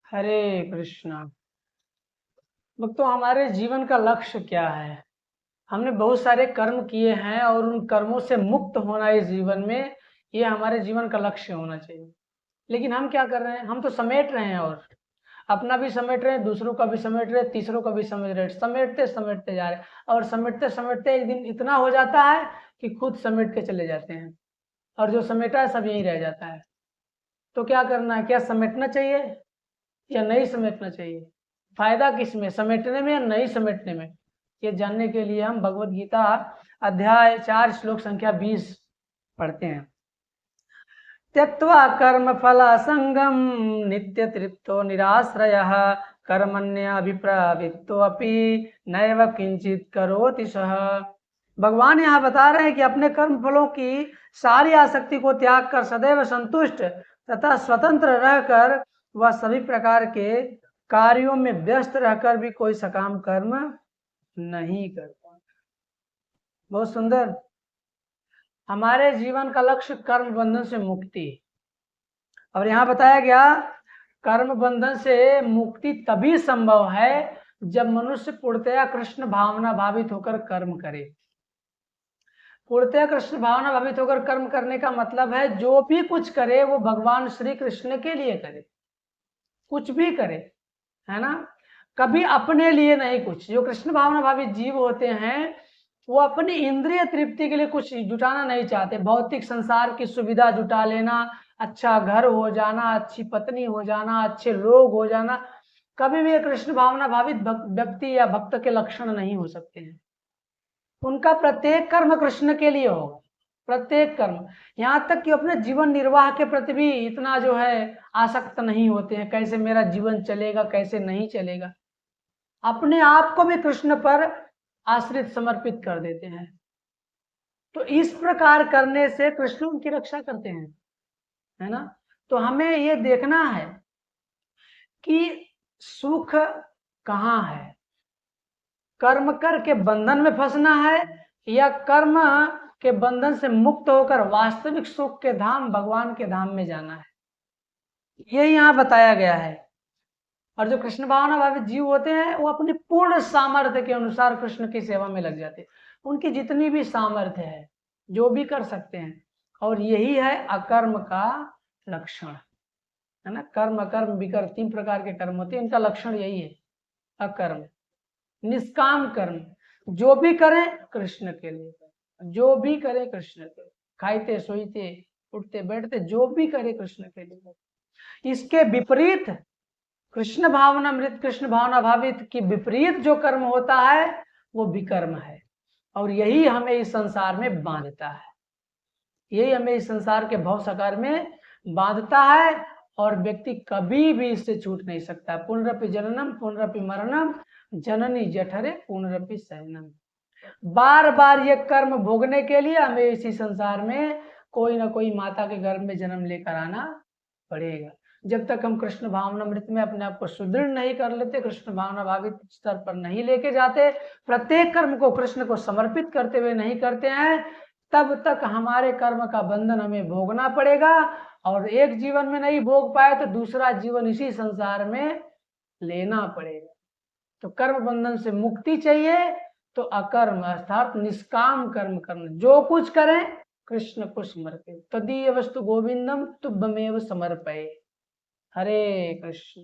हरे कृष्णा। भक्तों, हमारे जीवन का लक्ष्य क्या है? हमने बहुत सारे कर्म किए हैं और उन कर्मों से मुक्त होना इस जीवन में, ये हमारे जीवन का लक्ष्य होना चाहिए। लेकिन हम क्या कर रहे हैं? हम तो समेट रहे हैं, और अपना भी समेट रहे हैं, दूसरों का भी समेट रहे हैं, तीसरों का भी समेट रहे हैं, समेटते समेटते जा रहे हैं। और समेटते समेटते एक दिन इतना हो जाता है कि खुद समेट के चले जाते हैं, और जो समेटा है सब यहीं रह जाता है। तो क्या करना है? क्या समेटना चाहिए या नहीं समेटना चाहिए? फायदा किस में, समेटने में या नहीं समेटने में? ये जानने के लिए हम भगवत गीता अध्याय 4 श्लोक संख्या 20 पढ़ते हैं। त्यक्त्वा कर्म फल असंगम नित्य तृप्तो निराश्रयः कर्मण्यभिप्रवृत्तो अपि नैव किंचित करोति सः। भगवान यहाँ बता रहे हैं कि अपने कर्म फलों की सारी आसक्ति को त्याग कर सदैव संतुष्ट तथा स्वतंत्र रहकर वह सभी प्रकार के कार्यों में व्यस्त रहकर भी कोई सकाम कर्म नहीं करता। बहुत सुंदर। हमारे जीवन का लक्ष्य कर्म बंधन से मुक्ति। और यहाँ बताया गया, कर्म बंधन से मुक्ति तभी संभव है जब मनुष्य पूर्णतया कृष्ण भावना भावित होकर कर्म करे। पूर्णतया कृष्ण भावना भावित होकर कर्म करने का मतलब है जो भी कुछ करे वो भगवान श्री कृष्ण के लिए करे। कुछ भी करे, है ना, कभी अपने लिए नहीं कुछ। जो कृष्ण भावना भावित जीव होते हैं वो अपनी इंद्रिय तृप्ति के लिए कुछ जुटाना नहीं चाहते। भौतिक संसार की सुविधा जुटा लेना, अच्छा घर हो जाना, अच्छी पत्नी हो जाना, अच्छे लोग हो जाना, कभी भी कृष्ण भावना भावित व्यक्ति या भक्त के लक्षण नहीं हो सकते हैं। उनका प्रत्येक कर्म कृष्ण के लिए होगा, प्रत्येक कर्म। यहाँ तक कि अपने जीवन निर्वाह के प्रति भी इतना जो है आसक्त नहीं होते हैं, कैसे मेरा जीवन चलेगा कैसे नहीं चलेगा। अपने आप को भी कृष्ण पर आश्रित समर्पित कर देते हैं। तो इस प्रकार करने से कृष्ण उनकी रक्षा करते हैं, है ना। तो हमें ये देखना है कि सुख कहाँ है, कर्म करके बंधन में फंसना है या कर्म के बंधन से मुक्त होकर वास्तविक सुख के धाम भगवान के धाम में जाना है, ये यहाँ बताया गया है। और जो कृष्ण भावना भावित जीव होते हैं वो अपनी पूर्ण सामर्थ्य के अनुसार कृष्ण की सेवा में लग जाते हैं। उनकी जितनी भी सामर्थ्य है जो भी कर सकते हैं, और यही है अकर्म का लक्षण, है ना। कर्म अकर्म विकर्म 3 प्रकार के कर्म होते हैं, इनका लक्षण यही है, अकर्म। निष्काम कर्म, जो भी करें कृष्ण के लिए, जो भी करे कृष्ण के लिए, खाइते सोईते उठते बैठते जो भी करे कृष्ण के लिए। इसके विपरीत कृष्ण भावना मृत कृष्ण भावना भावित की विपरीत जो कर्म होता है वो विकर्म है, और यही हमें इस संसार में बांधता है, यही हमें इस संसार के भव सागर में बांधता है। और व्यक्ति कभी भी इससे छूट नहीं सकता। पुनरपि जननम पुनरपि मरणम जननी जठरे पुनरपि शयनम। बार बार ये कर्म भोगने के लिए हमें इसी संसार में कोई ना कोई माता के गर्भ में जन्म लेकर आना पड़ेगा। जब तक हम कृष्ण भावनामृत में अपने आप को सुदृढ़ नहीं कर लेते, कृष्ण भावना भावित स्तर पर नहीं लेके जाते, प्रत्येक कर्म को कृष्ण को समर्पित करते हुए नहीं करते हैं, तब तक हमारे कर्म का बंधन हमें भोगना पड़ेगा। और एक जीवन में नहीं भोग पाए तो दूसरा जीवन इसी संसार में लेना पड़ेगा। तो कर्म बंधन से मुक्ति चाहिए तो अकर्म अर्थात निष्काम कर्म करना, जो कुछ करें कृष्ण को समर्पित। तदीय वस्तु गोविंदम तुभ्यमेव समर्पये। हरे कृष्ण।